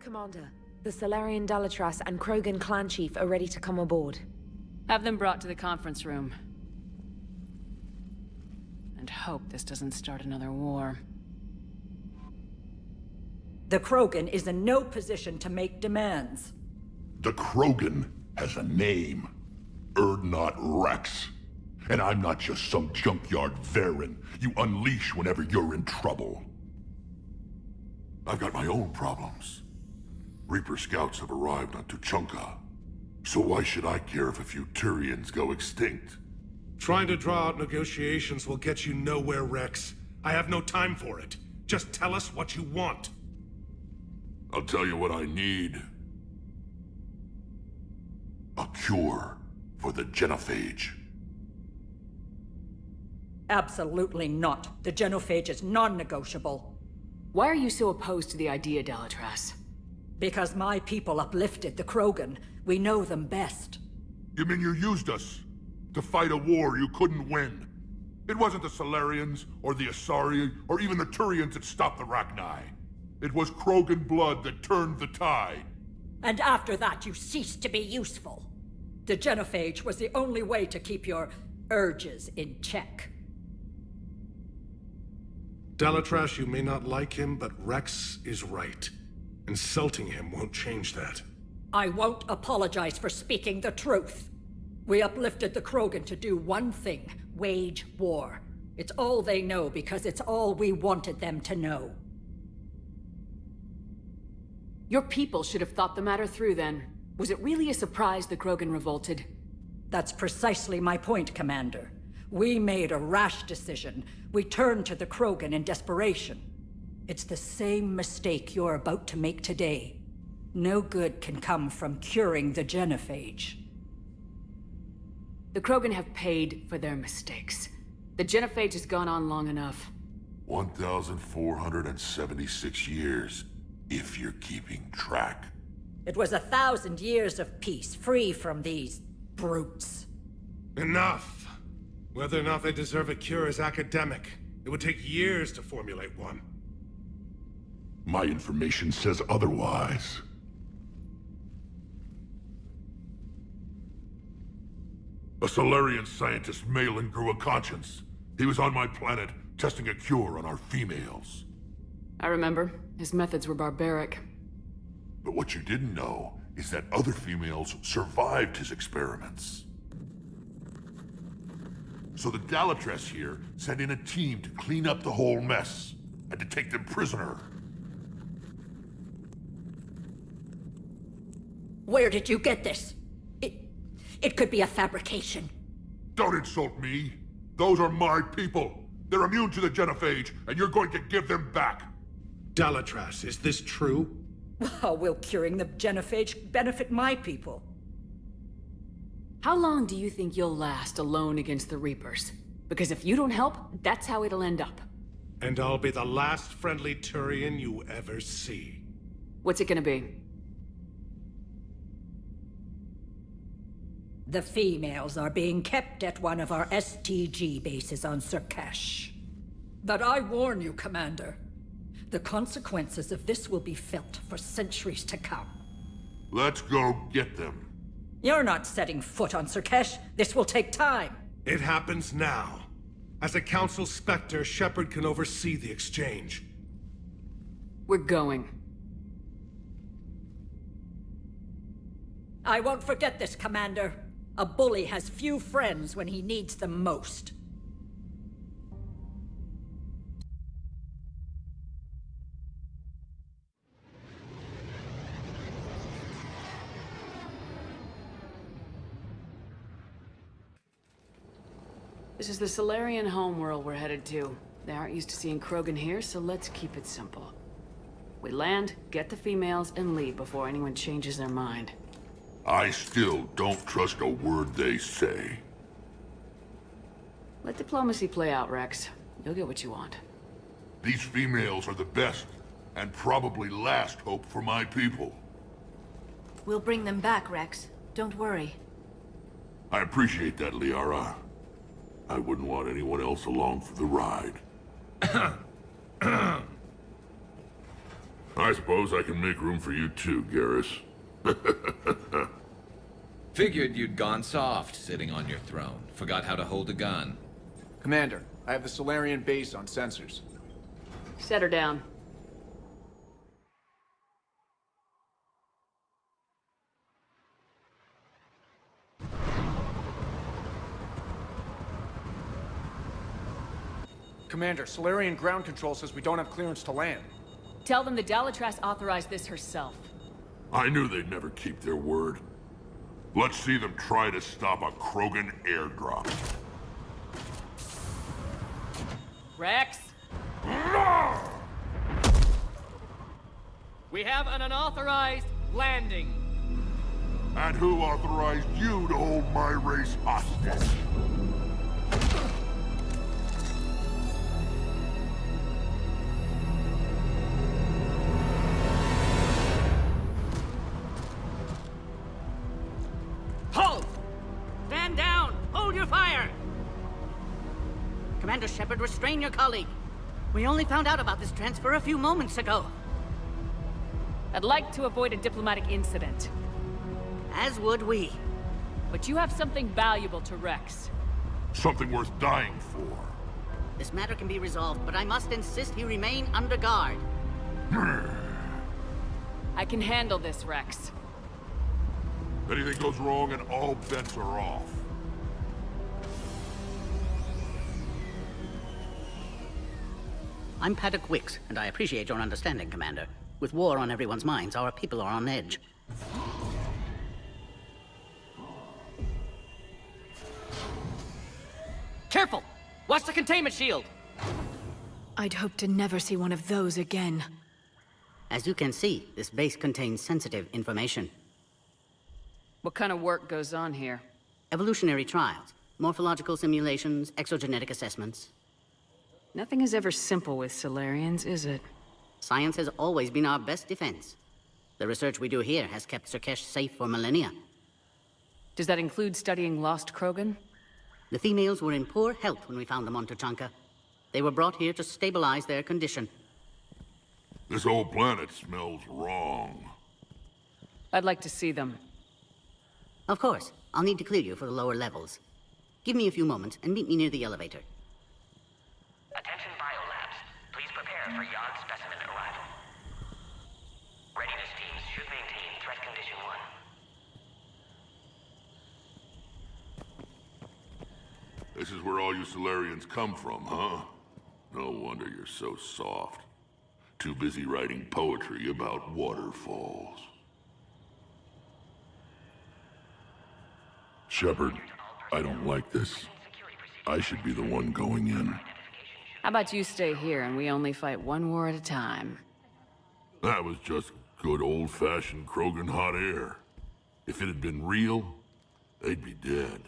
Commander. The Salarian Dalatras and Krogan clan chief are ready to come aboard. Have them brought to the conference room. And hope this doesn't start another war. The Krogan is in no position to make demands. The Krogan has a name. Urdnot Rex. And I'm not just some junkyard Varen you unleash whenever you're in trouble. I've got my own problems. Reaper scouts have arrived on Tuchanka. So why should I care if a few Turians go extinct? Trying to draw out negotiations will get you nowhere, Rex. I have no time for it. Just tell us what you want. I'll tell you what I need. A cure for the genophage. Absolutely not. The genophage is non-negotiable. Why are you so opposed to the idea, Dalatras? Because my people uplifted the Krogan. We know them best. You mean you used us to fight a war you couldn't win? It wasn't the Salarians, or the Asari, or even the Turians that stopped the Rachni. It was Krogan blood that turned the tide. And after that, you ceased to be useful. The genophage was the only way to keep your urges in check. Dalatras, you may not like him, but Rex is right. Insulting him won't change that. I won't apologize for speaking the truth. We uplifted the Krogan to do one thing: wage war. It's all they know because it's all we wanted them to know. Your people should have thought the matter through then. Was it really a surprise the Krogan revolted? That's precisely my point, Commander. We made a rash decision. We turned to the Krogan in desperation. It's the same mistake you're about to make today. No good can come from curing the genophage. The Krogan have paid for their mistakes. The genophage has gone on long enough. 1,476 years, if you're keeping track. It was 1,000 years of peace, free from these brutes. Enough! Whether or not they deserve a cure is academic. It would take years to formulate one. My information says otherwise. A Salarian scientist, Malin, grew a conscience. He was on my planet, testing a cure on our females. I remember. His methods were barbaric. But what you didn't know is that other females survived his experiments. So the Dalatras here sent in a team to clean up the whole mess, and to take them prisoner. Where did you get this? It could be a fabrication. Don't insult me. Those are my people. They're immune to the genophage, and you're going to give them back. Dalatras, is this true? How will curing the genophage benefit my people? How long do you think you'll last alone against the Reapers? Because if you don't help, that's how it'll end up. And I'll be the last friendly Turian you ever see. What's it gonna be? The females are being kept at one of our STG bases on Sur'Kesh. But I warn you, Commander, the consequences of this will be felt for centuries to come. Let's go get them. You're not setting foot on Sur'Kesh. This will take time. It happens now. As a Council Spectre, Shepard can oversee the exchange. We're going. I won't forget this, Commander. A bully has few friends when he needs them most. This is the Salarian homeworld we're headed to. They aren't used to seeing Krogan here, so let's keep it simple. We land, get the females, and leave before anyone changes their mind. I still don't trust a word they say. Let diplomacy play out, Rex. You'll get what you want. These females are the best, and probably last hope for my people. We'll bring them back, Rex. Don't worry. I appreciate that, Liara. I wouldn't want anyone else along for the ride. I suppose I can make room for you too, Garrus. Figured you'd gone soft sitting on your throne. Forgot how to hold a gun. Commander, I have the Salarian base on sensors. Set her down. Commander, Salarian ground control says we don't have clearance to land. Tell them the Dalatrass authorized this herself. I knew they'd never keep their word. Let's see them try to stop a Krogan airdrop. Rex? We have an unauthorized landing. And who authorized you to hold my race hostage? Halt! Stand down! Hold your fire! Commander Shepard, restrain your colleague. We only found out about this transfer a few moments ago. I'd like to avoid a diplomatic incident. As would we. But you have something valuable to Rex. Something worth dying for. This matter can be resolved, but I must insist he remain under guard. I can handle this, Rex. Anything goes wrong and all bets are off. I'm Paddock Wicks, and I appreciate your understanding, Commander. With war on everyone's minds, our people are on edge. Careful! Watch the containment shield! I'd hope to never see one of those again. As you can see, this base contains sensitive information. What kind of work goes on here? Evolutionary trials, morphological simulations, exogenetic assessments. Nothing is ever simple with Salarians, is it? Science has always been our best defense. The research we do here has kept Sur'Kesh safe for millennia. Does that include studying lost Krogan? The females were in poor health when we found them on Tuchanka. They were brought here to stabilize their condition. This whole planet smells wrong. I'd like to see them. Of course, I'll need to clear you for the lower levels. Give me a few moments and meet me near the elevator. Attention biolabs. Please prepare for Yard specimen arrival. Readiness teams should maintain threat condition 1. This is where all you Salarians come from, huh? No wonder you're so soft. Too busy writing poetry about waterfalls. Shepard, I don't like this. I should be the one going in. How about you stay here and we only fight one war at a time? That was just good old-fashioned Krogan hot air. If it had been real, they'd be dead.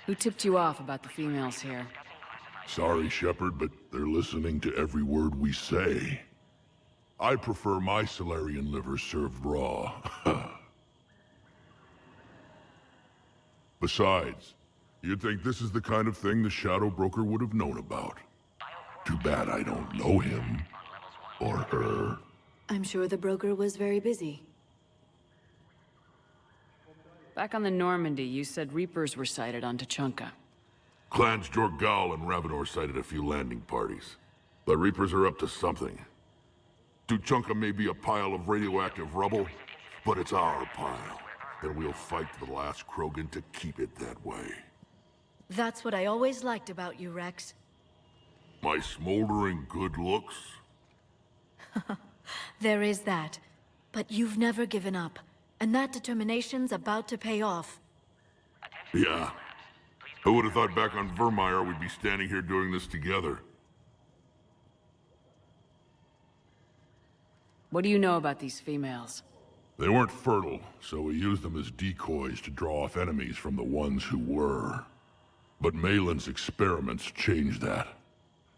Who tipped you off about the females here? Sorry, Shepard, but they're listening to every word we say. I prefer my Salarian liver served raw. Besides, you'd think this is the kind of thing the Shadow Broker would have known about. Too bad I don't know him. Or her. I'm sure the broker was very busy. Back on the Normandy, you said Reapers were sighted on Tuchanka. Clans Jorgal and Ravenor sighted a few landing parties. The Reapers are up to something. Tuchanka may be a pile of radioactive rubble, but it's our pile. And we'll fight to the last Krogan to keep it that way. That's what I always liked about you, Rex. My smoldering good looks? There is that. But you've never given up. And that determination's about to pay off. Yeah. Who would have thought back on Vermeer we'd be standing here doing this together? What do you know about these females? They weren't fertile, so we used them as decoys to draw off enemies from the ones who were. But Malin's experiments changed that.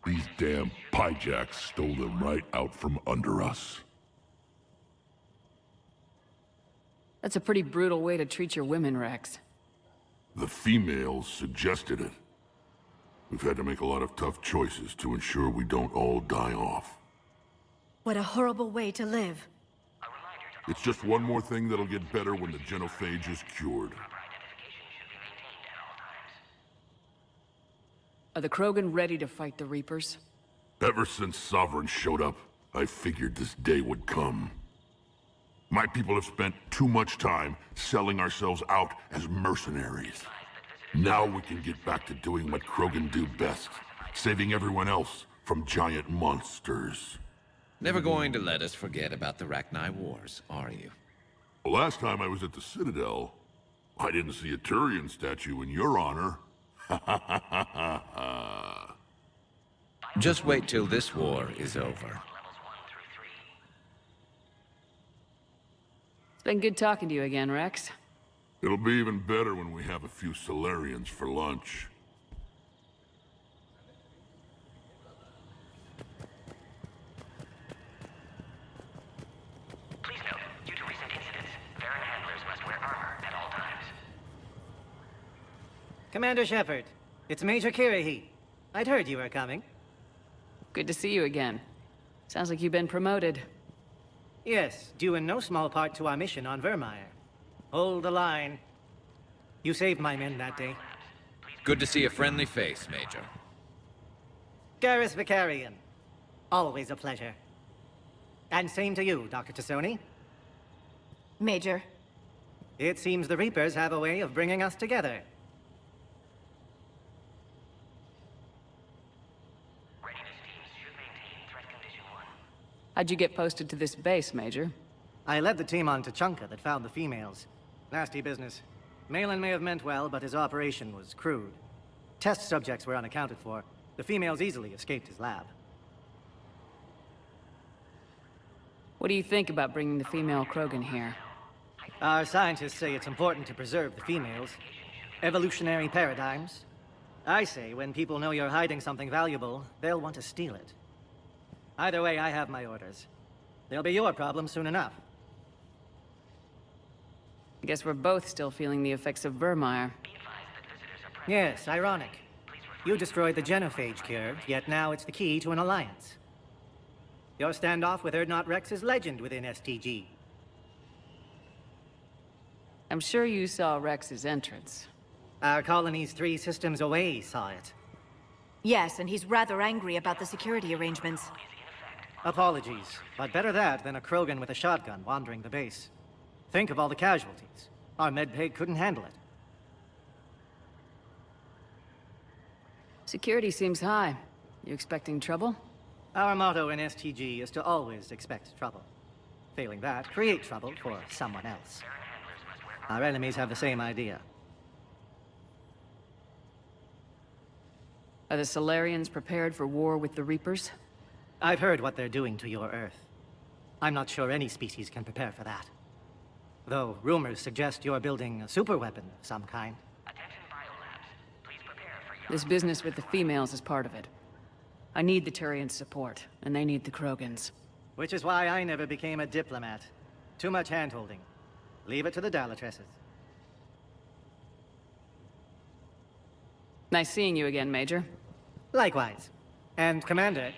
These damn pyjacks stole them right out from under us. That's a pretty brutal way to treat your women, Rex. The females suggested it. We've had to make a lot of tough choices to ensure we don't all die off. What a horrible way to live. It's just one more thing that'll get better when the genophage is cured. Are the Krogan ready to fight the Reapers? Ever since Sovereign showed up, I figured this day would come. My people have spent too much time selling ourselves out as mercenaries. Now we can get back to doing what Krogan do best, saving everyone else from giant monsters. Never going to let us forget about the Rachni Wars, are you? The last time I was at the Citadel, I didn't see a Turian statue in your honor. Just wait till this war is over. It's been good talking to you again, Rex. It'll be even better when we have a few Salarians for lunch. Please note, due to recent incidents, Varren handlers must wear armor at all times. Commander Shepard, it's Major Kirrahe. I'd heard you were coming. Good to see you again. Sounds like you've been promoted. Yes, due in no small part to our mission on Vermeer. Hold the line. You saved my men that day. Good to see a friendly face, Major. Garrus Vicarian. Always a pleasure. And same to you, Dr. Tassoni. Major. It seems the Reapers have a way of bringing us together. How'd you get posted to this base, Major? I led the team on Tuchanka that found the females. Nasty business. Malin may have meant well, but his operation was crude. Test subjects were unaccounted for. The females easily escaped his lab. What do you think about bringing the female Krogan here? Our scientists say it's important to preserve the females. Evolutionary paradigms. I say when people know you're hiding something valuable, they'll want to steal it. Either way, I have my orders. They'll be your problem soon enough. I guess we're both still feeling the effects of Vermeer. Yes, ironic. You destroyed the genophage cure, yet now it's the key to an alliance. Your standoff with Urdnot Rex is legend within STG. I'm sure you saw Rex's entrance. Our colony's 3 systems away saw it. Yes, and he's rather angry about the security arrangements. Apologies, but better that than a Krogan with a shotgun wandering the base. Think of all the casualties. Our medbay couldn't handle it. Security seems high. You expecting trouble? Our motto in STG is to always expect trouble. Failing that, create trouble for someone else. Our enemies have the same idea. Are the Salarians prepared for war with the Reapers? I've heard what they're doing to your Earth. I'm not sure any species can prepare for that. Though rumors suggest you're building a superweapon of some kind. This business with the females is part of it. I need the Turians' support, and they need the Krogans. Which is why I never became a diplomat. Too much hand-holding. Leave it to the Dalatresses. Nice seeing you again, Major. Likewise. And Commander,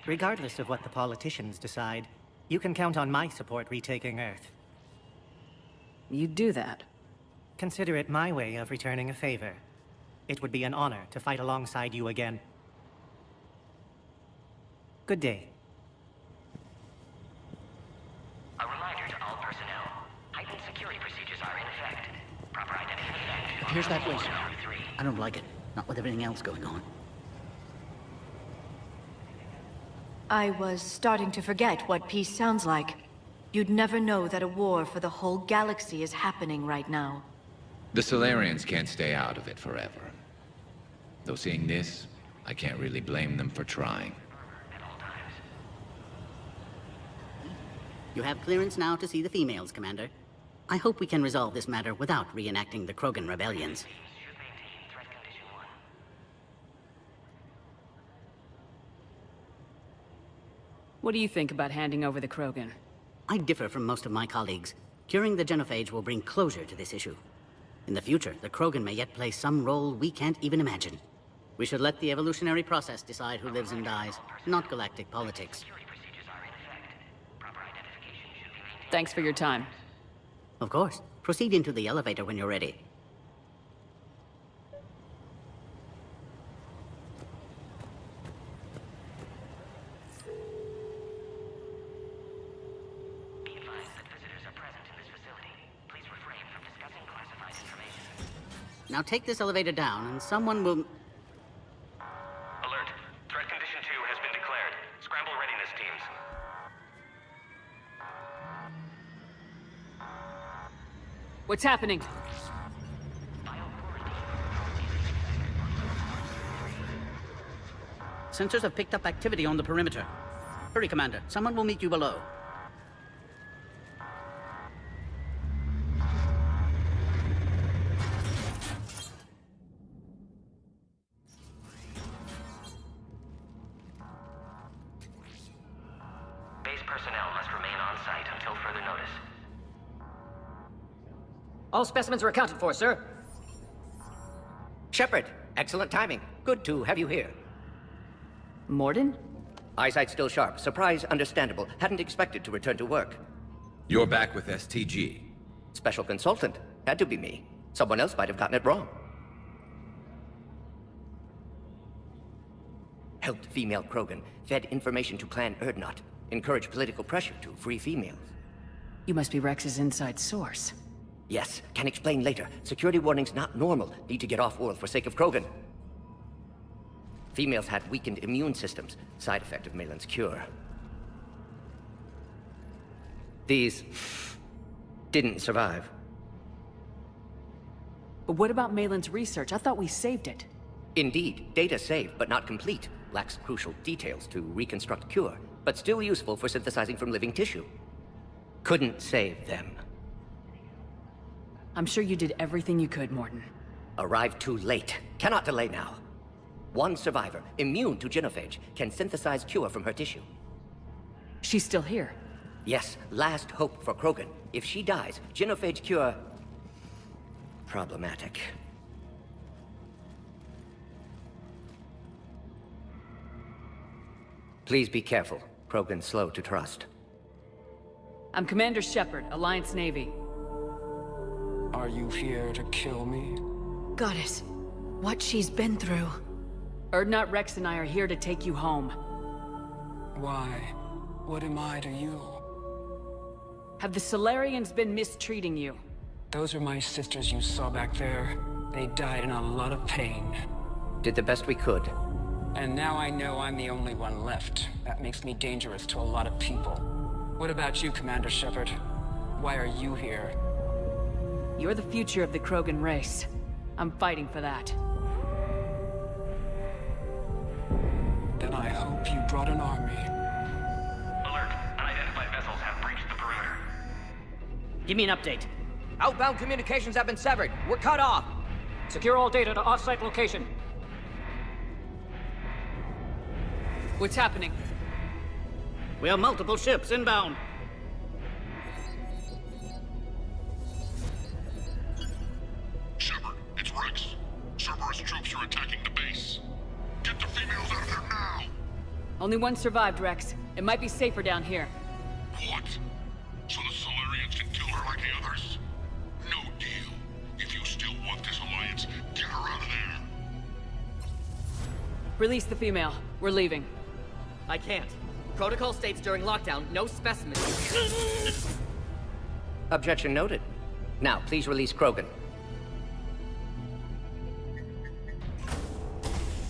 regardless of what the politicians decide, you can count on my support retaking Earth. You'd do that? Consider it my way of returning a favor. It would be an honor to fight alongside you again. Good day. A reminder to all personnel. Heightened security procedures are in effect. Proper identification. Here's that voice. I don't like it. Not with everything else going on. I was starting to forget what peace sounds like. You'd never know that a war for the whole galaxy is happening right now. The Salarians can't stay out of it forever. Though seeing this, I can't really blame them for trying. You have clearance now to see the females, Commander. I hope we can resolve this matter without reenacting the Krogan rebellions. What do you think about handing over the Krogan? I differ from most of my colleagues. Curing the genophage will bring closure to this issue. In the future, the Krogan may yet play some role we can't even imagine. We should let the evolutionary process decide who lives and dies, not galactic politics. Thanks for your time. Of course. Proceed into the elevator when you're ready. Be advised that visitors are present in this facility. Please refrain from discussing classified information. Now take this elevator down, and someone will... Alert. Threat condition 2 has been declared. Scramble readiness teams. What's happening? Sensors have picked up activity on the perimeter. Hurry, Commander. Someone will meet you below. Base personnel must remain on site until further notice. All specimens are accounted for, sir. Shepard, excellent timing. Good to have you here. Morden? Eyesight still sharp. Surprise understandable. Hadn't expected to return to work. You're back with STG. Special consultant. Had to be me. Someone else might have gotten it wrong. Helped female Krogan. Fed information to Clan Urdnot. Encouraged political pressure to free females. You must be Rex's inside source. Yes, can explain later. Security warnings not normal. Need to get off-world for sake of Krogan. Females had weakened immune systems. Side effect of Malin's cure. These... didn't survive. But what about Malin's research? I thought we saved it. Indeed, data saved, but not complete. Lacks crucial details to reconstruct cure, but still useful for synthesizing from living tissue. Couldn't save them. I'm sure you did everything you could, Morden. Arrived too late. Cannot delay now. One survivor, immune to genophage, can synthesize cure from her tissue. She's still here. Yes, last hope for Krogan. If she dies, genophage cure... problematic. Please be careful. Krogan's slow to trust. I'm Commander Shepard, Alliance Navy. Are you here to kill me? Goddess, what she's been through. Urdnot, Rex, and I are here to take you home. Why? What am I to you? Have the Salarians been mistreating you? Those are my sisters you saw back there. They died in a lot of pain. Did the best we could. And now I know I'm the only one left. That makes me dangerous to a lot of people. What about you, Commander Shepard? Why are you here? You're the future of the Krogan race. I'm fighting for that. Then I hope you brought an army. Alert. Unidentified vessels have breached the perimeter. Give me an update. Outbound communications have been severed. We're cut off. Secure all data to off-site location. What's happening? We have multiple ships inbound. Shepard, it's Rex. Cerberus troops are attacking the base. Get the females out of there now! Only one survived, Rex. It might be safer down here. What? So the Salarians can kill her like the others? No deal. If you still want this alliance, get her out of there. Release the female. We're leaving. I can't. Protocol states during lockdown, no specimens. Objection noted. Now, please release Krogan.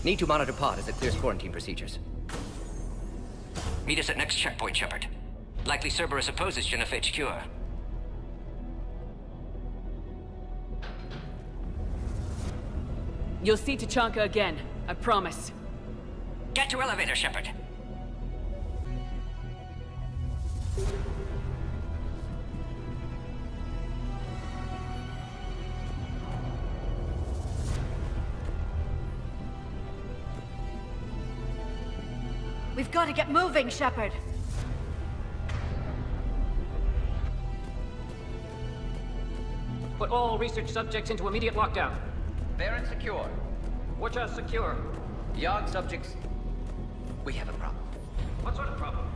Need to monitor pod as it clears quarantine procedures. Meet us at next checkpoint, Shepard. Likely Cerberus opposes genophage cure. You'll see Tachanka again. I promise. Get to elevator, Shepard. We've got to get moving, Shepard. Put all research subjects into immediate lockdown. Baron secure. Watch us secure. Young subjects, we have a problem. What sort of problem?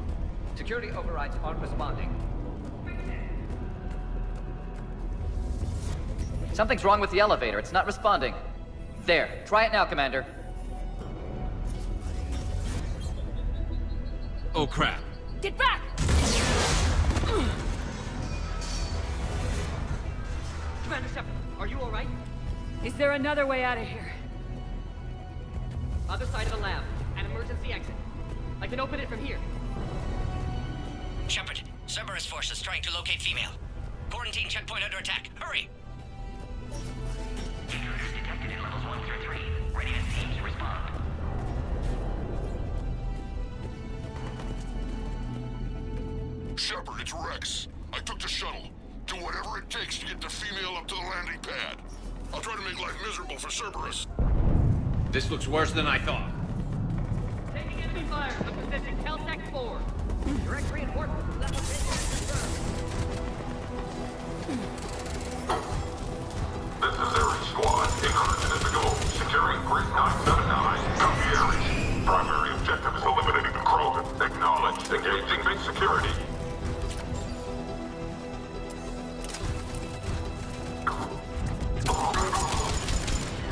Security overrides aren't responding. Something's wrong with the elevator. It's not responding. There. Try it now, Commander. Oh, crap. Get back! Commander Shepard, are you all right? Is there another way out of here? Other side of the lab. An emergency exit. I can open it from here. Shepard, Cerberus forces trying to locate female. Quarantine checkpoint under attack. Hurry! Intruders detected in levels 1 through 3. Readiness teams respond. Shepard, it's Rex. I took the shuttle. Do whatever it takes to get the female up to the landing pad. I'll try to make life miserable for Cerberus. This looks worse than I thought. Taking enemy fire from position Telsec 4. Direct reinforcements level 10 confirmed. This is Ares Squad. Incursion is the goal. Securing Grid 979. Copy Ares. Primary objective is eliminating the Krogan. Acknowledged. Engaging base security.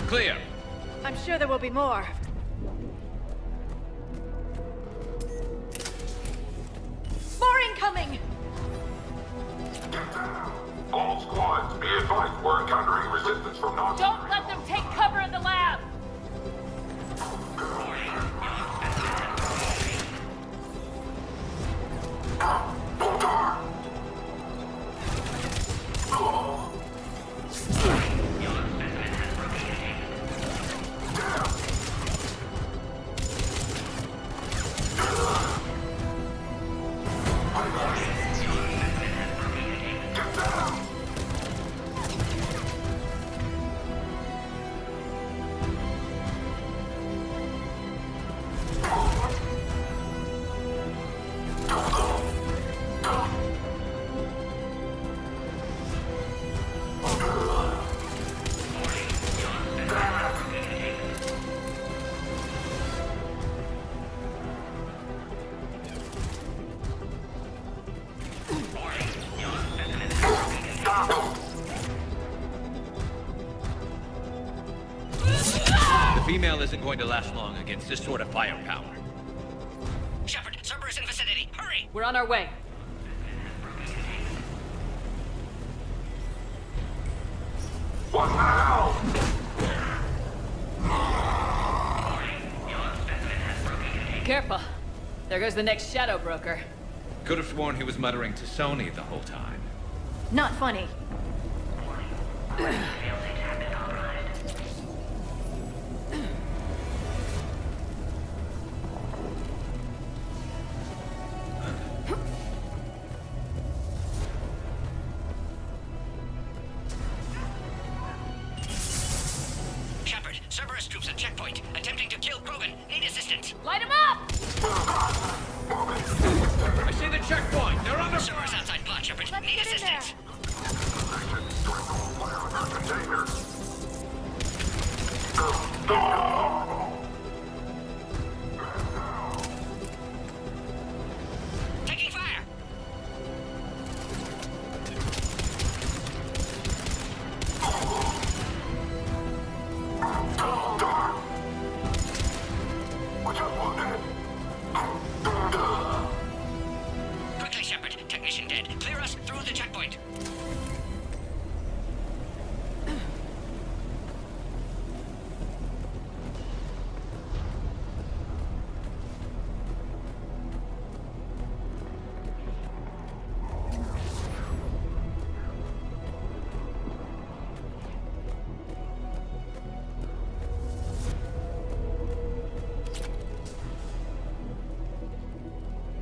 Clear. I'm sure there will be more. More incoming! All squads, be advised we're encountering resistance from non- Don't let them take cover in the lab! Female isn't going to last long against this sort of firepower. Shepard, Cerberus in vicinity. Hurry! We're on our way. What the hell? Careful. There goes the next shadow broker. Could have sworn he was muttering to Sony the whole time. Not funny. Shepard, Cerberus troops at checkpoint, attempting to kill Krogan. Need assistance. Light him up! I see the checkpoint. They're on the Cerberus outside plot, Shepard. Let me Need get in there. assistance. Taking fire. Quickly, Shepard. Technician dead. Clear us through the checkpoint.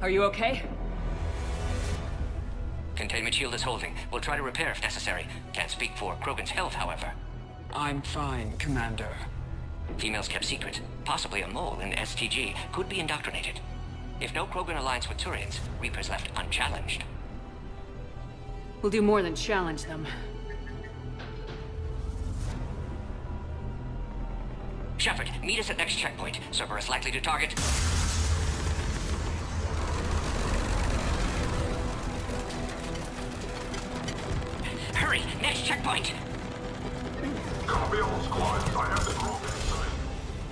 Are you okay? Containment shield is holding. We'll try to repair if necessary. Can't speak for Krogan's health, however. I'm fine, Commander. Females kept secret. Possibly a mole in STG. Could be indoctrinated. If no Krogan aligns with Turians, Reaper's left unchallenged. We'll do more than challenge them. Shepard, meet us at next checkpoint. Cerberus likely to target. Hurry! Next checkpoint! Copy all squads. I have the group in sight.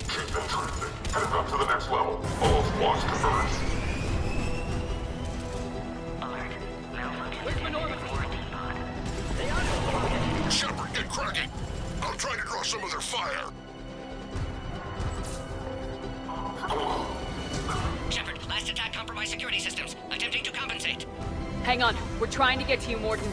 Keep in traffic. Head up to the next level. All squads converge. Shepard, get cracking! I'll try to draw some of their fire. Shepard, last attack compromised security systems. Attempting to compensate. Hang on. We're trying to get to you, Morton.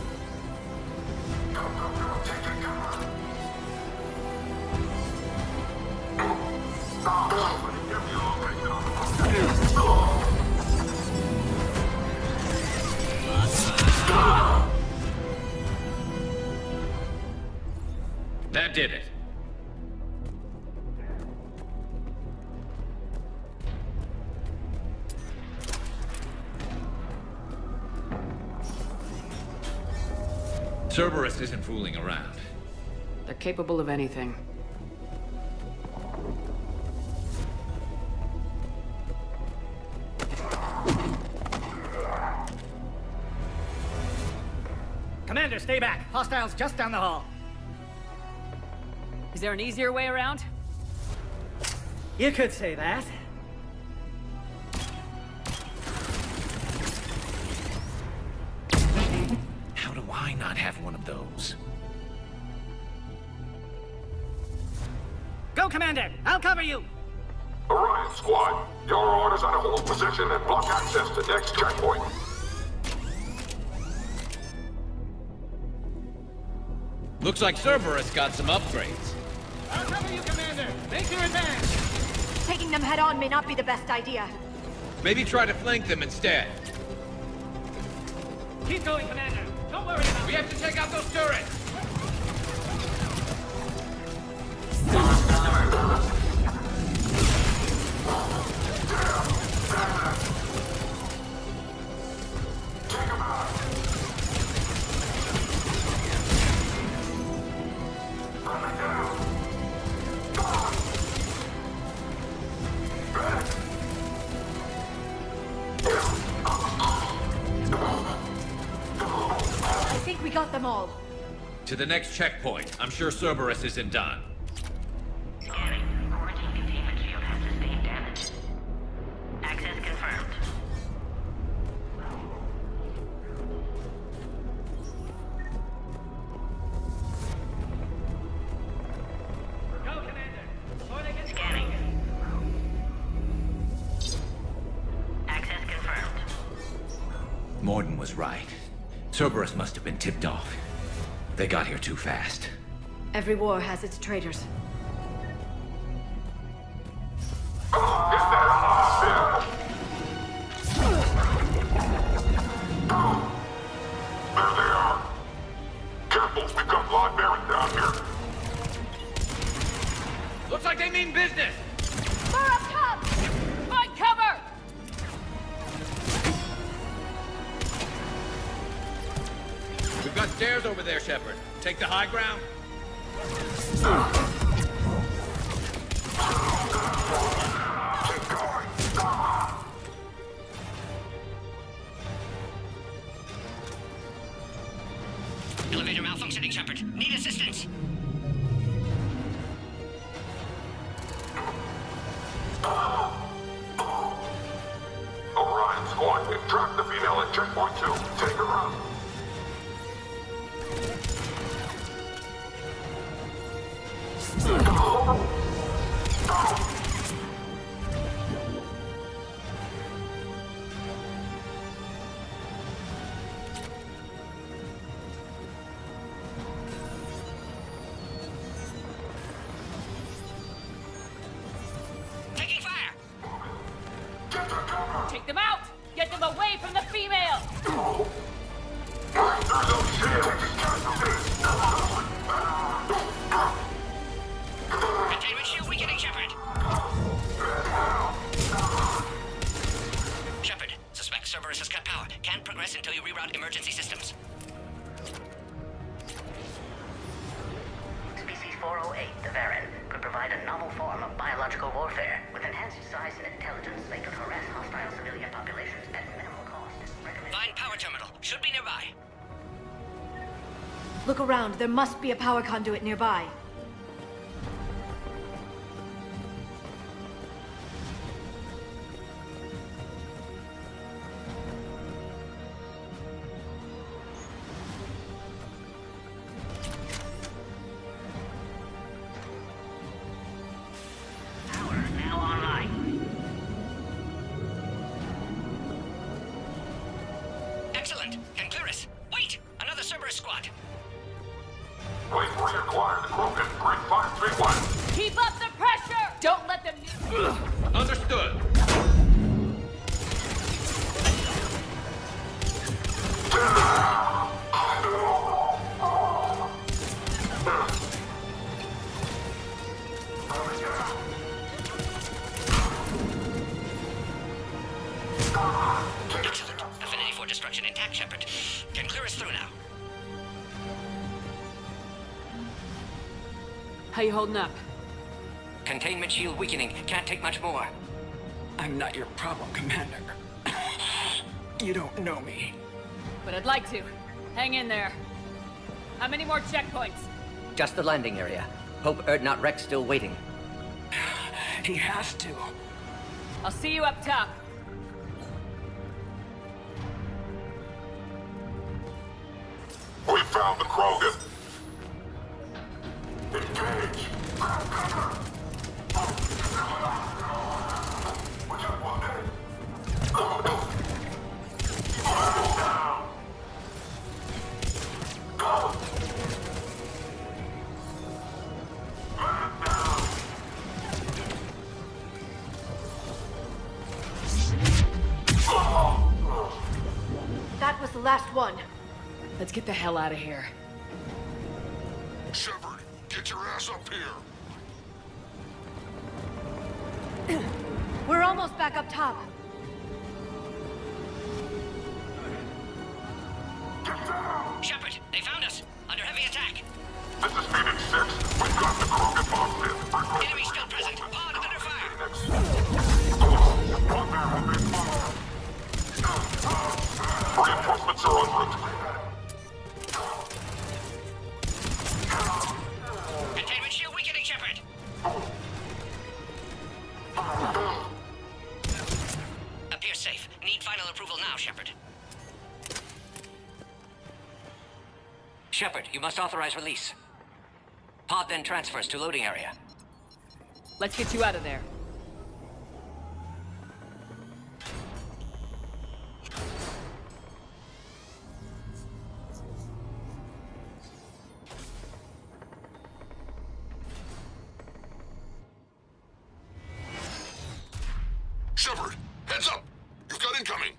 That did it. Cerberus isn't fooling around. They're capable of anything. Commander, stay back. Hostiles just down the hall. Is there an easier way around? You could say that. How do I not have one of those? Go, Commander! I'll cover you! Orion squad, your orders are to hold position and block access to next checkpoint. Looks like Cerberus got some upgrades. I'll cover you, Commander! Make your advance! Taking them head on may not be the best idea. Maybe try to flank them instead. Keep going, Commander! Don't worry about it! We have to take out those turrets! I think we got them all. To the next checkpoint. I'm sure Cerberus isn't done. Scanning. Quarantine containment shield has sustained damage. Access confirmed. Go, Commander! Before they get Scanning. Access confirmed. Morton was right. Cerberus must have been tipped off. They got here too fast. Every war has its traitors. There they are. Careful, we've got Lord Baron down here. Looks like they mean business! Far up top! Find cover! We've got stairs over there, Shepard. Take the high ground. Elevator malfunctioning, Shepard. Need assistance. Orion squad, we've tracked the female at checkpoint 2. Take her out. Taking fire! Take them out! Get them away from the female! Containment shield weakening, Shepard. Shepard, suspect Cerberus has cut power. Can't progress until you reroute emergency systems. Species 408, the Varen, could provide a novel form of biological warfare. With enhanced size and intelligence, they could harass hostile civilian populations at minimal cost. Find power terminal. Should be nearby. Look around. There must be a power conduit nearby. Excellent. Can clear us. Wait! Another Cerberus squad. Wait for your quiet, Krogan. Grid 531. Keep up the pressure! Don't let them... Understood. Excellent. Affinity for destruction intact, Shepard. Can clear us through now. How you holding up? Containment shield weakening. Can't take much more. I'm not your problem, Commander. You don't know me. But I'd like to. Hang in there. How many more checkpoints? Just the landing area. Hope not Rex still waiting. He has to. I'll see you up top. We found the Krogan. Engage. That was the last one. Let's get the hell out of here. Shepard, get your ass up here. We're almost back up top. Shepard, they found us. Under heavy attack. This is Phoenix 6. We've got the Krogan boxed in. Enemy still present. Pod under fire. Reinforcements are en route. Containment shield weakening, Shepard. Appears safe. Need final approval now, Shepard. Shepard, you must authorize release. Pod then transfers to loading area. Let's get you out of there. Shepard, heads up! You've got incoming!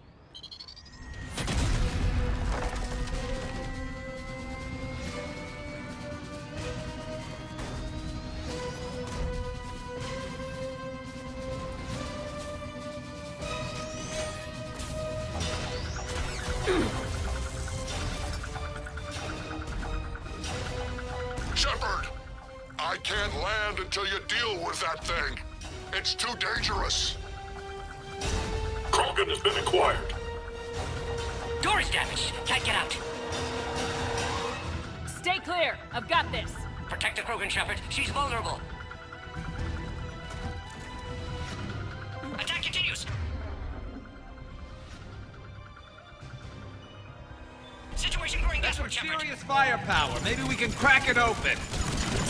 Shepard! I can't land until you deal with that thing. It's too dangerous. Krogan has been acquired. Door is damaged. Can't get out. Stay clear. I've got this. Protect the Krogan, Shepard. She's vulnerable. Attack continues. Situation growing desperate, Shepard. Serious firepower. Maybe we can crack it open.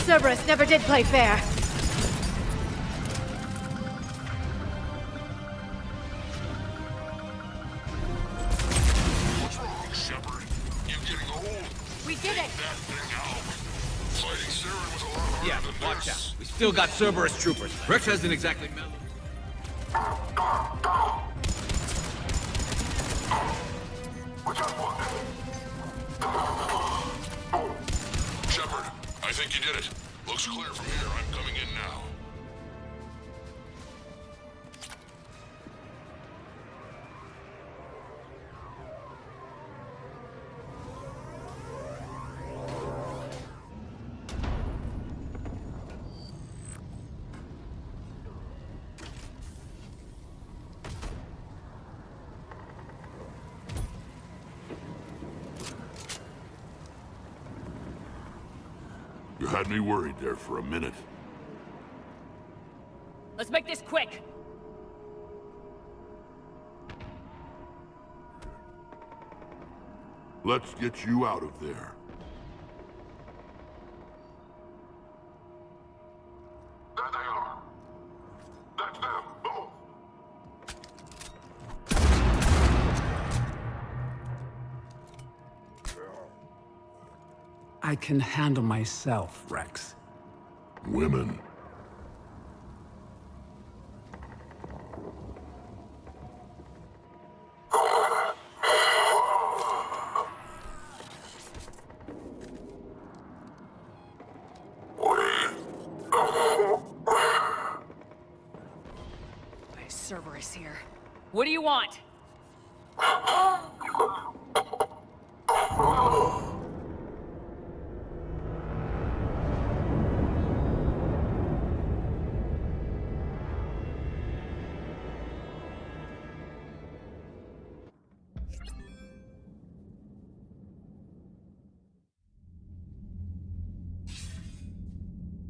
Cerberus never did play fair. What's wrong, Shepard? You getting old? We did it! That thing out. Fighting Saren was a lot harder Yeah, than watch this. out. We still got Cerberus troopers. Rex hasn't exactly mellowed. Shepard, I think you did it. Looks clear from here. I'm coming in now. Had me worried there for a minute. Let's make this quick! Let's get you out of there. There they are. That's them, both. I can handle myself, Rex. Women. Cerberus here. What do you want?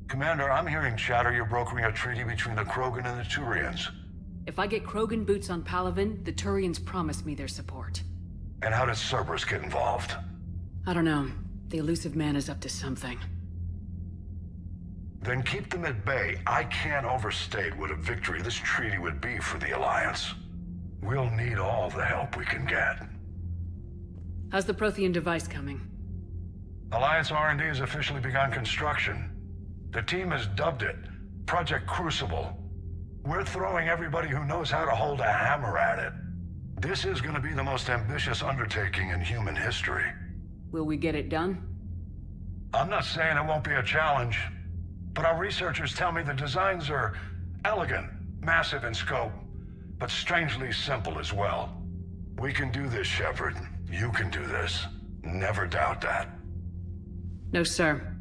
Commander, I'm hearing chatter you're brokering a treaty between the Krogan and the Turians. If I get Krogan boots on Palaven, the Turians promise me their support. And how does Cerberus get involved? I don't know. The elusive man is up to something. Then keep them at bay. I can't overstate what a victory this treaty would be for the Alliance. We'll need all the help we can get. How's the Prothean device coming? Alliance R&D has officially begun construction. The team has dubbed it Project Crucible. We're throwing everybody who knows how to hold a hammer at it. This is going to be the most ambitious undertaking in human history. Will we get it done? I'm not saying it won't be a challenge, but our researchers tell me the designs are elegant, massive in scope, but strangely simple as well. We can do this, Shepard. You can do this. Never doubt that. No, sir.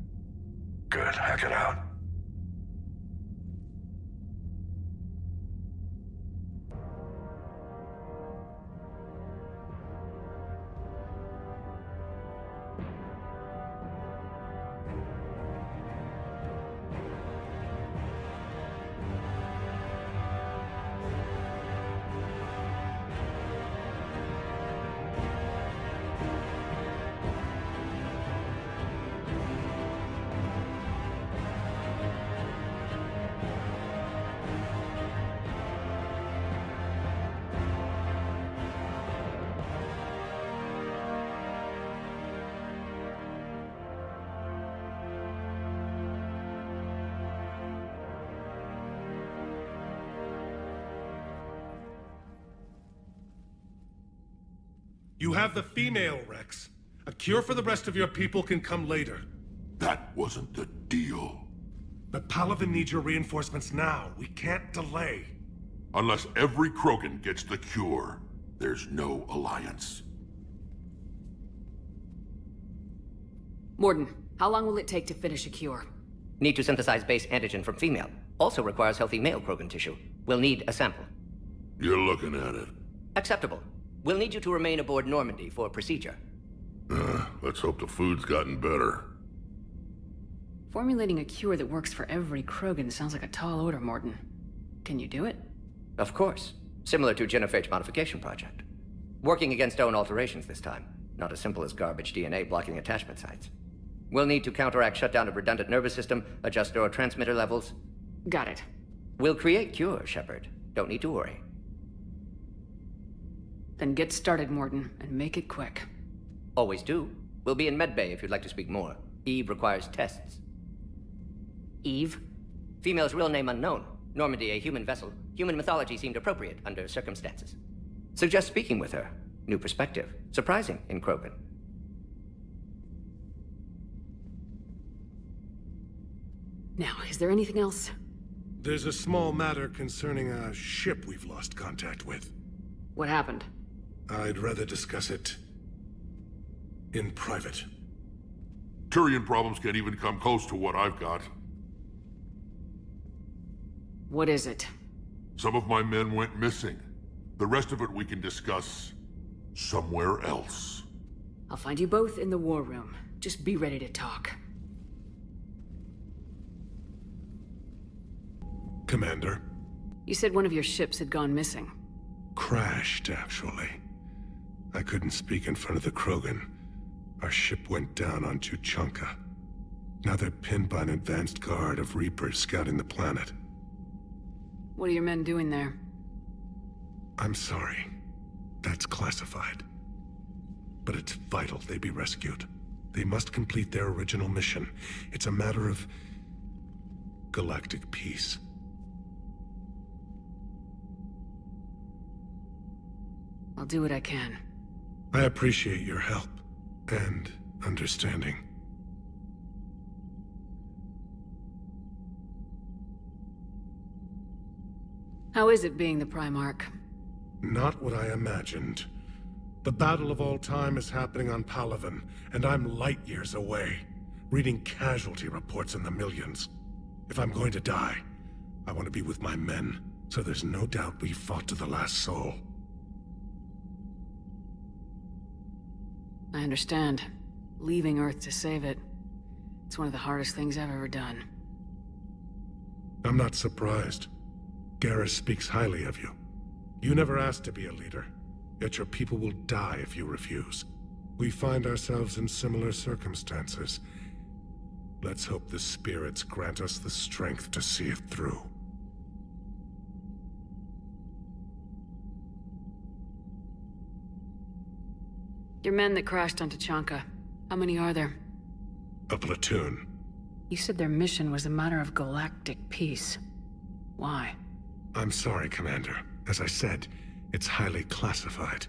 Good. Hack it out. You have the female, Rex. A cure for the rest of your people can come later. That wasn't the deal. But Palaven needs your reinforcements now. We can't delay. Unless every Krogan gets the cure, there's no alliance. Morden, how long will it take to finish a cure? Need to synthesize base antigen from female. Also requires healthy male Krogan tissue. We'll need a sample. You're looking at it. Acceptable. We'll need you to remain aboard Normandy for procedure. Let's hope the food's gotten better. Formulating a cure that works for every Krogan sounds like a tall order, Morden. Can you do it? Of course. Similar to Genophage modification project. Working against own alterations this time. Not as simple as garbage DNA blocking attachment sites. We'll need to counteract shutdown of redundant nervous system, adjust neurotransmitter levels. Got it. We'll create cure, Shepard. Don't need to worry. Then get started, Morden, and make it quick. Always do. We'll be in medbay if you'd like to speak more. Eve requires tests. Eve? Female's real name unknown. Normandy, a human vessel. Human mythology seemed appropriate under circumstances. Suggest speaking with her. New perspective. Surprising in Krogan. Now, is there anything else? There's a small matter concerning a ship we've lost contact with. What happened? I'd rather discuss it in private. Turian problems can't even come close to what I've got. What is it? Some of my men went missing. The rest of it we can discuss somewhere else. I'll find you both in the war room. Just be ready to talk. Commander. You said one of your ships had gone missing. Crashed, actually. I couldn't speak in front of the Krogan. Our ship went down on Tuchanka. Now they're pinned by an advanced guard of Reapers scouting the planet. What are your men doing there? I'm sorry. That's classified. But it's vital they be rescued. They must complete their original mission. It's a matter of galactic peace. I'll do what I can. I appreciate your help and understanding. How is it being the Primarch? Not what I imagined. The battle of all time is happening on Palaven, and I'm light years away, reading casualty reports in the millions. If I'm going to die, I want to be with my men, so there's no doubt we fought to the last soul. I understand. Leaving Earth to save it. It's one of the hardest things I've ever done. I'm not surprised. Garrus speaks highly of you. You never asked to be a leader, yet your people will die if you refuse. We find ourselves in similar circumstances. Let's hope the spirits grant us the strength to see it through. Your men that crashed on Tuchanka, how many are there? A platoon. You said their mission was a matter of galactic peace. Why? I'm sorry, Commander. As I said, it's highly classified.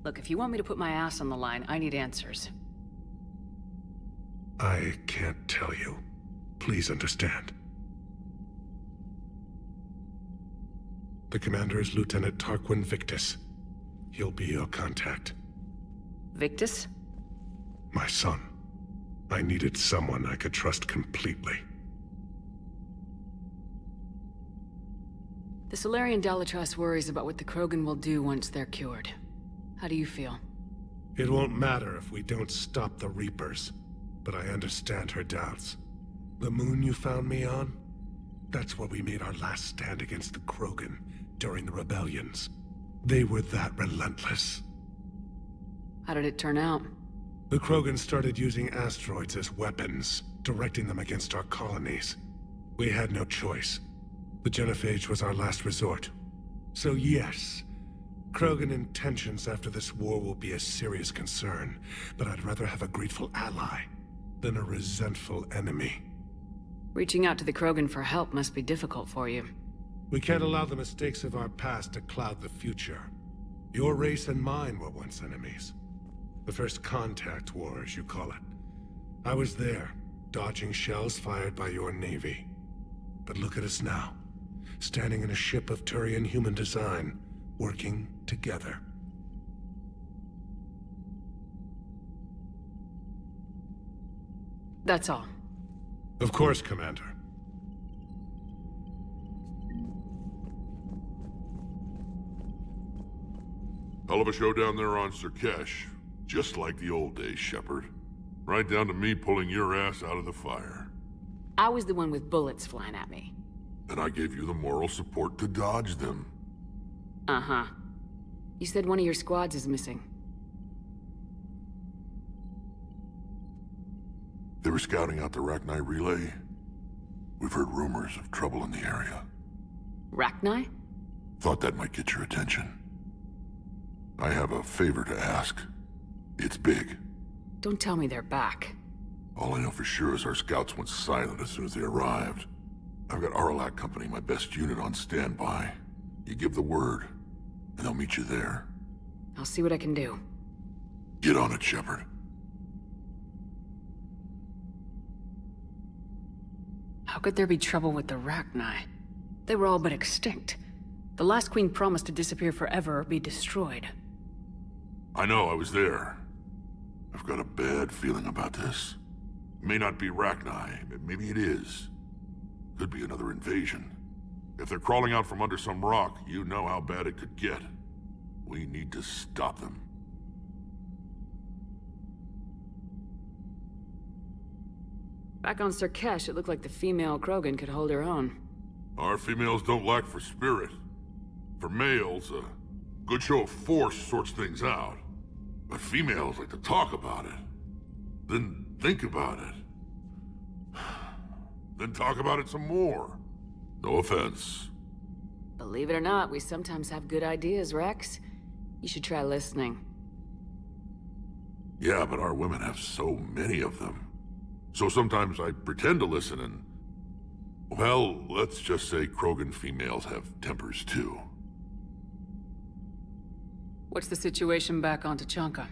Look, if you want me to put my ass on the line, I need answers. I can't tell you. Please understand. The commander is Lieutenant Tarquin Victus. He'll be your contact. Victus? My son. I needed someone I could trust completely. The Salarian Dalatrass worries about what the Krogan will do once they're cured. How do you feel? It won't matter if we don't stop the Reapers, but I understand her doubts. The moon you found me on? That's where we made our last stand against the Krogan during the rebellions. They were that relentless. How did it turn out? The Krogan started using asteroids as weapons, directing them against our colonies. We had no choice. The genophage was our last resort. So yes, Krogan intentions after this war will be a serious concern, but I'd rather have a grateful ally than a resentful enemy. Reaching out to the Krogan for help must be difficult for you. We can't allow the mistakes of our past to cloud the future. Your race and mine were once enemies. The first contact war, as you call it. I was there, dodging shells fired by your navy. But look at us now, standing in a ship of Turian human design, working together. That's all. Of course, Commander. Hell of a show down there on Sur'Kesh. Just like the old days, Shepard. Right down to me pulling your ass out of the fire. I was the one with bullets flying at me. And I gave you the moral support to dodge them. Uh-huh. You said one of your squads is missing. They were scouting out the Rachni relay. We've heard rumors of trouble in the area. Rachni? Thought that might get your attention. I have a favor to ask. It's big. Don't tell me they're back. All I know for sure is our scouts went silent as soon as they arrived. I've got Aralak Company, my best unit, on standby. You give the word, and they'll meet you there. I'll see what I can do. Get on it, Shepard. How could there be trouble with the Rachni? They were all but extinct. The last queen promised to disappear forever or be destroyed. I know, I was there. I've got a bad feeling about this. It may not be Rachni, but maybe it is. Could be another invasion. If they're crawling out from under some rock, you know how bad it could get. We need to stop them. Back on Sur'Kesh, it looked like the female Krogan could hold her own. Our females don't lack for spirit. For males, a good show of force sorts things out. But females like to talk about it. Then think about it. Then talk about it some more. No offense. Believe it or not, we sometimes have good ideas, Rex. You should try listening. Yeah, but our women have so many of them. So sometimes I pretend to listen and... Well, let's just say Krogan females have tempers too. What's the situation back on Tuchanka?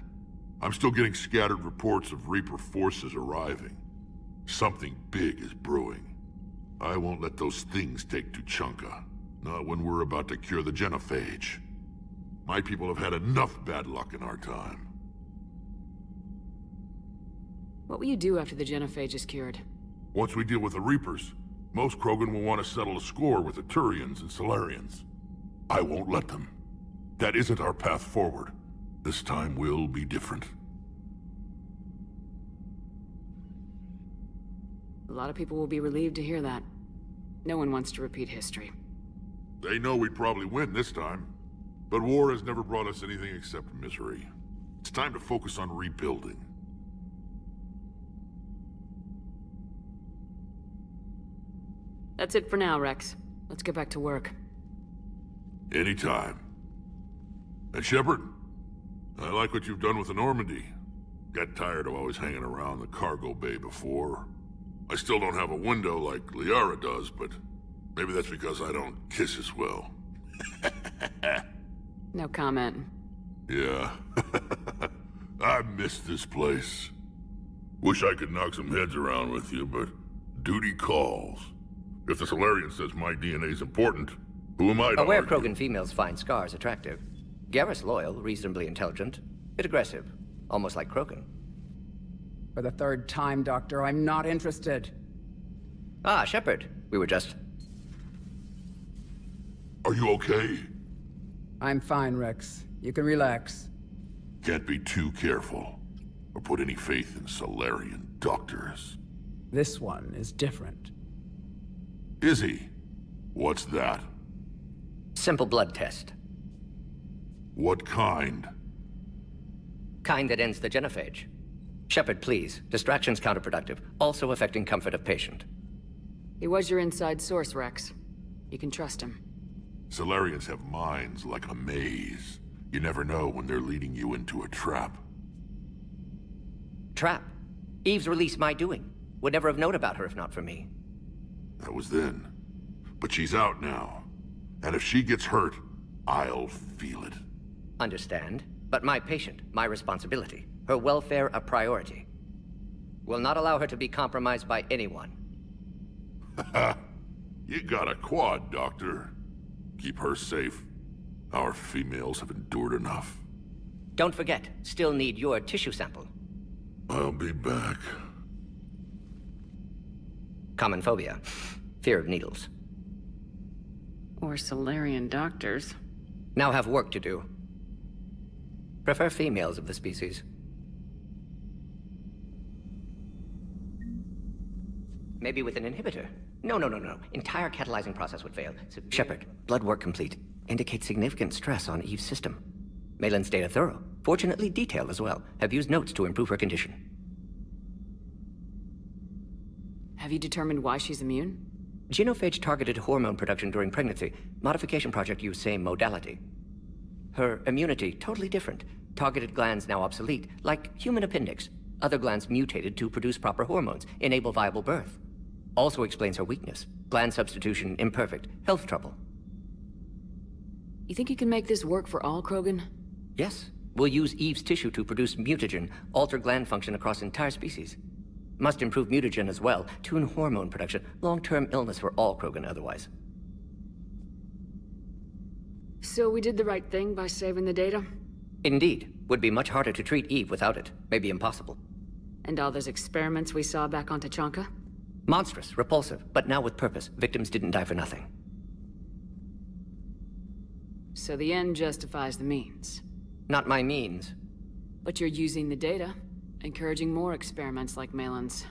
I'm still getting scattered reports of Reaper forces arriving. Something big is brewing. I won't let those things take Tuchanka. Not when we're about to cure the genophage. My people have had enough bad luck in our time. What will you do after the genophage is cured? Once we deal with the Reapers, most Krogan will want to settle a score with the Turians and Salarians. I won't let them. That isn't our path forward. This time will be different. A lot of people will be relieved to hear that. No one wants to repeat history. They know we'd probably win this time. But war has never brought us anything except misery. It's time to focus on rebuilding. That's it for now, Rex. Let's get back to work. Anytime. And Shepard, I like what you've done with the Normandy. Got tired of always hanging around the cargo bay before. I still don't have a window like Liara does, but maybe that's because I don't kiss as well. No comment. Yeah. I miss this place. Wish I could knock some heads around with you, but duty calls. If the Salarian says my DNA's important, who am I to Aware argue? Krogan females find scars attractive. Garrus loyal, reasonably intelligent, bit aggressive, almost like Krogan. For the third time, Doctor, I'm not interested. Ah, Shepard. We were just... Are you okay? I'm fine, Rex. You can relax. Can't be too careful, or put any faith in Salarian doctors. This one is different. Is he? What's that? Simple blood test. What kind? Kind that ends the genophage. Shepard, please. Distraction's counterproductive, also affecting comfort of patient. He was your inside source, Rex. You can trust him. Salarians have minds like a maze. You never know when they're leading you into a trap. Trap? Eve's release my doing. Would never have known about her if not for me. That was then. But she's out now. And if she gets hurt, I'll feel it. Understand. But my patient, my responsibility. Her welfare a priority. Will not allow her to be compromised by anyone. You got a quad, Doctor. Keep her safe. Our females have endured enough. Don't forget, still need your tissue sample. I'll be back. Common phobia. Fear of needles. Or Salarian doctors. Now have work to do. Prefer females of the species. Maybe with an inhibitor. No. Entire catalyzing process would fail. So, Shepard, blood work complete. Indicates significant stress on Eve's system. Malin's data thorough. Fortunately detailed as well. Have used notes to improve her condition. Have you determined why she's immune? Genophage targeted hormone production during pregnancy. Modification project used same modality. Her immunity, totally different. Targeted glands now obsolete, like human appendix. Other glands mutated to produce proper hormones, enable viable birth. Also explains her weakness. Gland substitution imperfect. Health trouble. You think you can make this work for all Krogan? Yes. We'll use Eve's tissue to produce mutagen, alter gland function across entire species. Must improve mutagen as well, tune hormone production. Long-term illness for all Krogan otherwise. So we did the right thing by saving the data? Indeed. Would be much harder to treat Eve without it. Maybe impossible. And all those experiments we saw back on Tuchanka? Monstrous, repulsive, but now with purpose. Victims didn't die for nothing. So the end justifies the means. Not my means. But you're using the data, encouraging more experiments like Malin's.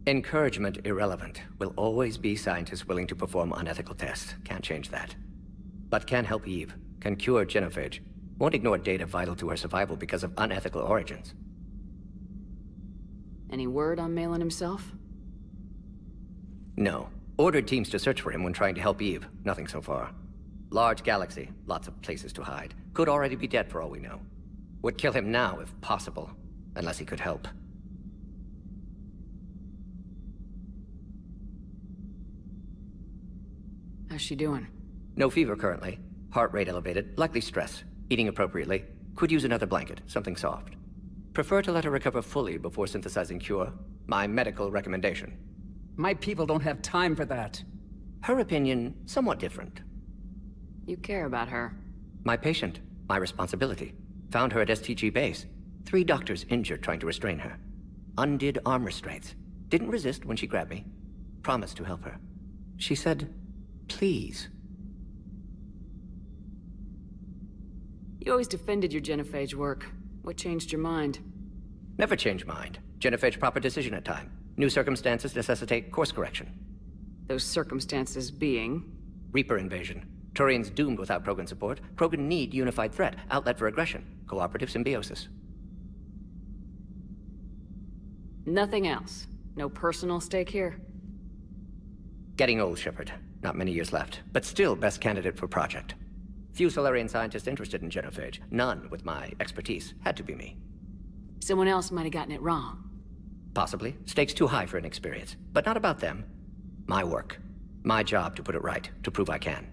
Encouragement irrelevant. Will always be scientists willing to perform unethical tests. Can't change that. But can help Eve. Can cure genophage. Won't ignore data vital to her survival because of unethical origins. Any word on Malin himself? No. Ordered teams to search for him when trying to help Eve. Nothing so far. Large galaxy. Lots of places to hide. Could already be dead for all we know. Would kill him now if possible. Unless he could help. How's she doing? No fever currently. Heart rate elevated. Likely stress. Eating appropriately. Could use another blanket. Something soft. Prefer to let her recover fully before synthesizing cure. My medical recommendation. My people don't have time for that. Her opinion, somewhat different. You care about her. My patient. My responsibility. Found her at STG base. 3 doctors injured trying to restrain her. Undid arm restraints. Didn't resist when she grabbed me. Promised to help her. She said, please. You always defended your genophage work. What changed your mind? Never change mind. Genophage proper decision at time. New circumstances necessitate course correction. Those circumstances being? Reaper invasion. Turians doomed without Krogan support. Krogan need unified threat. Outlet for aggression. Cooperative symbiosis. Nothing else? No personal stake here? Getting old, Shepard. Not many years left. But still best candidate for project. Few Salarian scientists interested in genophage. None with my expertise. Had to be me. Someone else might have gotten it wrong. Possibly. Stakes too high for inexperience. But not about them. My work. My job to put it right. To prove I can.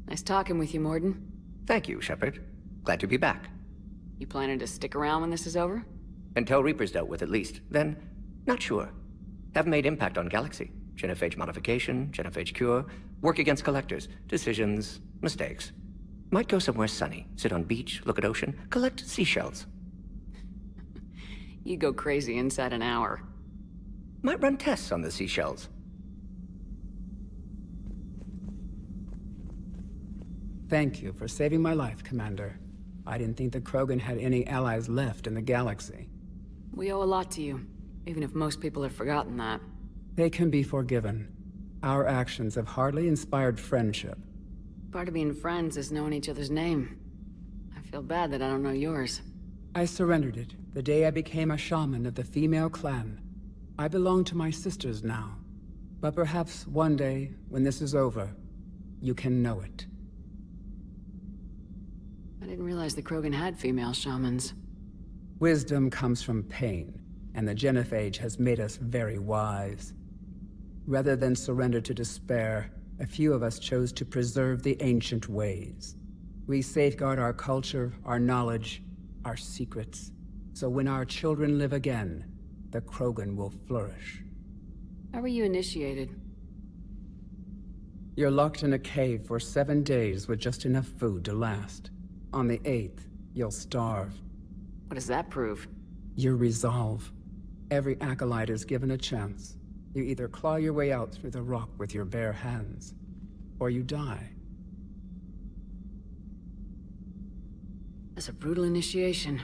Nice talking with you, Morden. Thank you, Shepard. Glad to be back. You planning to stick around when this is over? Until Reaper's dealt with, at least. Then, not sure. Have made impact on Galaxy. Genophage modification, genophage cure, work against collectors, decisions, mistakes. Might go somewhere sunny, sit on beach, look at ocean, collect seashells. You go crazy inside an hour. Might run tests on the seashells. Thank you for saving my life, Commander. I didn't think the Krogan had any allies left in the galaxy. We owe a lot to you, even if most people have forgotten that. They can be forgiven. Our actions have hardly inspired friendship. Part of being friends is knowing each other's name. I feel bad that I don't know yours. I surrendered it the day I became a shaman of the female clan. I belong to my sisters now. But perhaps one day, when this is over, you can know it. I didn't realize the Krogan had female shamans. Wisdom comes from pain, and the genophage has made us very wise. Rather than surrender to despair, a few of us chose to preserve the ancient ways. We safeguard our culture, our knowledge, our secrets, so when our children live again, the Krogan will flourish. How were you initiated? You're locked in a cave for 7 days with just enough food to last. On the 8th, you'll starve. What does that prove? Your resolve. Every acolyte is given a chance. You either claw your way out through the rock with your bare hands, or you die. That's a brutal initiation.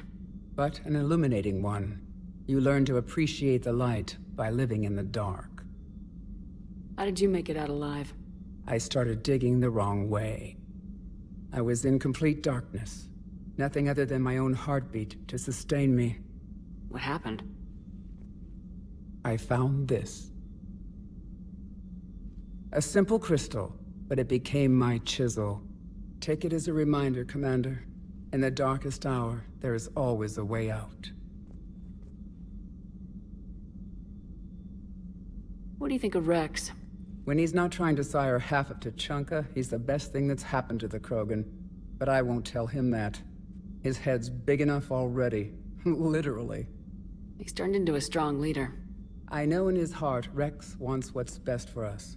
But an illuminating one. You learn to appreciate the light by living in the dark. How did you make it out alive? I started digging the wrong way. I was in complete darkness. Nothing other than my own heartbeat to sustain me. What happened? I found this. A simple crystal, but it became my chisel. Take it as a reminder, Commander. In the darkest hour, there is always a way out. What do you think of Rex? When he's not trying to sire half of Tuchanka, he's the best thing that's happened to the Krogan. But I won't tell him that. His head's big enough already. Literally. He's turned into a strong leader. I know in his heart Rex wants what's best for us.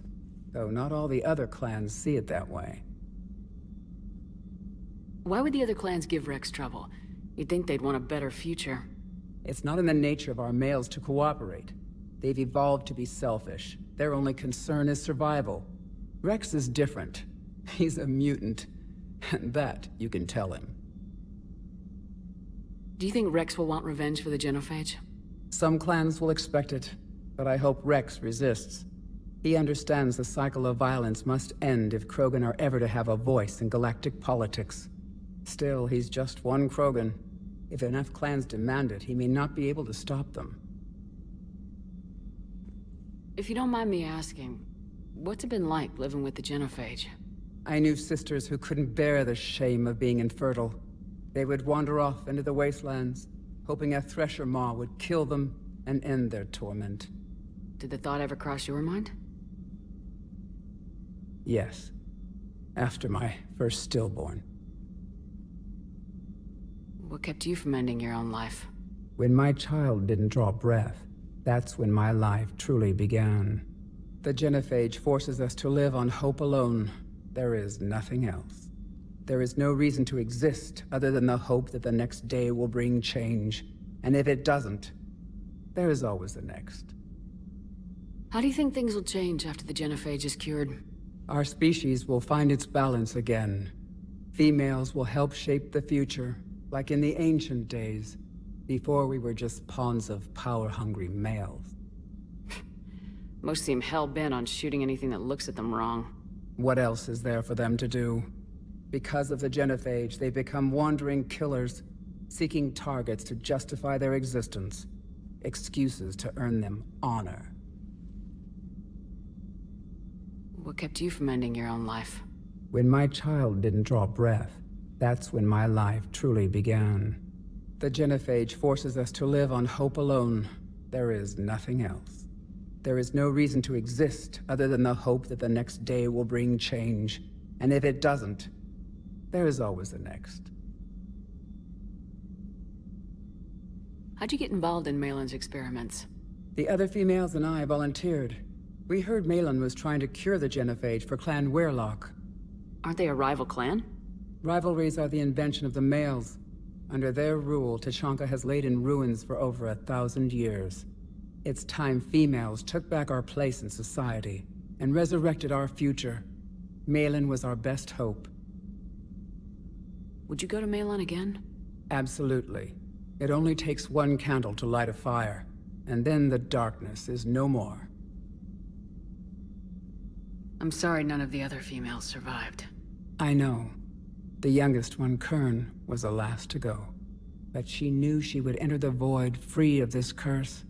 Though not all the other clans see it that way. Why would the other clans give Rex trouble? You'd think they'd want a better future. It's not in the nature of our males to cooperate. They've evolved to be selfish. Their only concern is survival. Rex is different. He's a mutant. And that you can tell him. Do you think Rex will want revenge for the genophage? Some clans will expect it, but I hope Rex resists. He understands the cycle of violence must end if Krogan are ever to have a voice in galactic politics. Still, he's just one Krogan. If enough clans demand it, he may not be able to stop them. If you don't mind me asking, what's it been like living with the genophage? I knew sisters who couldn't bear the shame of being infertile. They would wander off into the wastelands, hoping a Thresher Maw would kill them and end their torment. Did the thought ever cross your mind? Yes. After my first stillborn. What kept you from ending your own life? When my child didn't draw breath, that's when my life truly began. The genophage forces us to live on hope alone. There is nothing else. There is no reason to exist other than the hope that the next day will bring change. And if it doesn't, there is always the next. How do you think things will change after the genophage is cured? Our species will find its balance again. Females will help shape the future, like in the ancient days, before we were just pawns of power-hungry males. Most seem hell-bent on shooting anything that looks at them wrong. What else is there for them to do? Because of the genophage, they become wandering killers, seeking targets to justify their existence, excuses to earn them honor. What kept you from ending your own life? When my child didn't draw breath, that's when my life truly began. The genophage forces us to live on hope alone. There is nothing else. There is no reason to exist other than the hope that the next day will bring change. And if it doesn't, there is always the next. How'd you get involved in Malin's experiments? The other females and I volunteered. We heard Malin was trying to cure the genophage for Clan Weirlock. Aren't they a rival clan? Rivalries are the invention of the males. Under their rule, Tuchanka has laid in ruins for over 1,000 years. It's time females took back our place in society and resurrected our future. Malin was our best hope. Would you go to Malin again? Absolutely. It only takes one candle to light a fire, and then the darkness is no more. I'm sorry none of the other females survived. I know. The youngest one, Kern, was the last to go. But she knew she would enter the void free of this curse,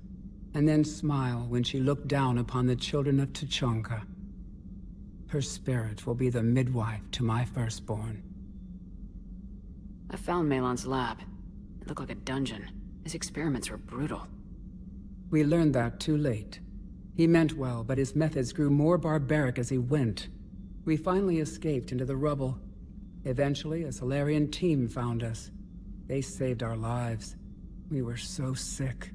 and then smile when she looked down upon the children of Tuchanka. Her spirit will be the midwife to my firstborn. I found Malin's lab. It looked like a dungeon. His experiments were brutal. We learned that too late. He meant well, but his methods grew more barbaric as he went. We finally escaped into the rubble. Eventually, a Salarian team found us. They saved our lives. We were so sick.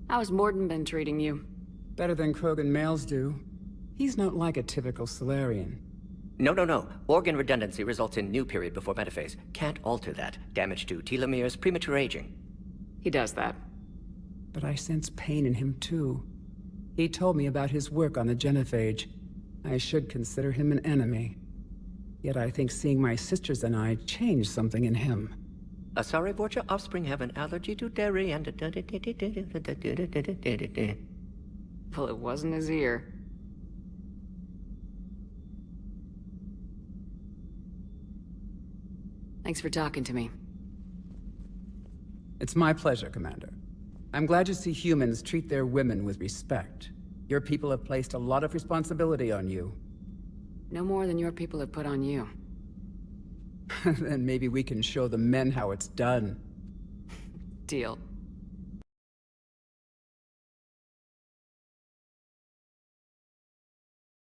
How's Morden been treating you? Better than Krogan males do. He's not like a typical Salarian. No. Organ redundancy results in new period before metaphase. Can't alter that. Damage to telomeres, premature aging. He does that. But I sense pain in him too. He told me about his work on the genophage. I should consider him an enemy. Yet I think seeing my sisters and I changed something in him. Sorry, Vorcha offspring have an allergy to dairy and... Well, it wasn't his ear. Thanks for talking to me. It's my pleasure, Commander. I'm glad to see humans treat their women with respect. Your people have placed a lot of responsibility on you. No more than your people have put on you. Then maybe we can show the men how it's done. Deal.